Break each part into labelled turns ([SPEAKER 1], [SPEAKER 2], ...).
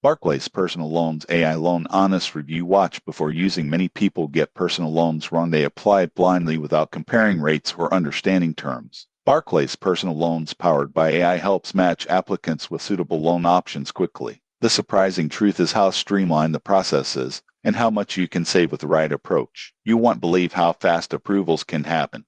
[SPEAKER 1] Barclays Personal Loans AI Loan Honest Review. Watch before using. Many people get personal loans wrong. They apply blindly without comparing rates or understanding terms. Barclays Personal Loans powered by AI helps match applicants with suitable loan options quickly. The surprising truth is how streamlined the process is and how much you can save with the right approach. You won't believe how fast approvals can happen.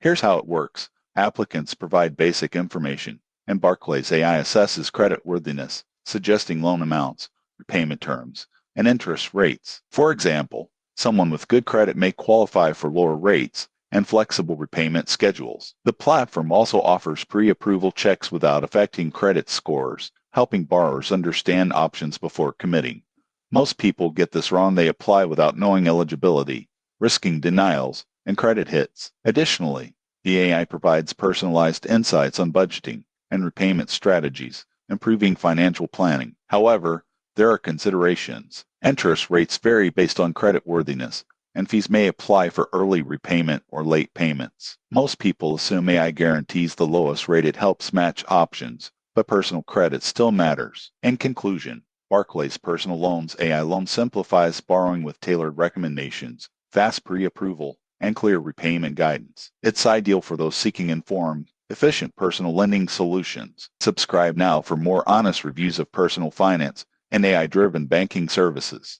[SPEAKER 1] Here's how it works. Applicants provide basic information, and Barclays AI assesses creditworthiness, suggesting loan amounts, repayment terms, and interest rates. For example, someone with good credit may qualify for lower rates and flexible repayment schedules. The platform also offers pre-approval checks without affecting credit scores, helping borrowers understand options before committing. Most people get this wrong. They apply without knowing eligibility, risking denials and credit hits. Additionally, the AI provides personalized insights on budgeting and repayment strategies, improving financial planning. However, there are considerations. Interest rates vary based on creditworthiness, and fees may apply for early repayment or late payments. Most people assume AI guarantees the lowest rate. It helps match options, but personal credit still matters. In conclusion, Barclays Personal Loans AI Loan simplifies borrowing with tailored recommendations, fast pre-approval, and clear repayment guidance. It's ideal for those seeking informed, efficient personal lending solutions. Subscribe now for more honest reviews of personal finance and AI-driven banking services.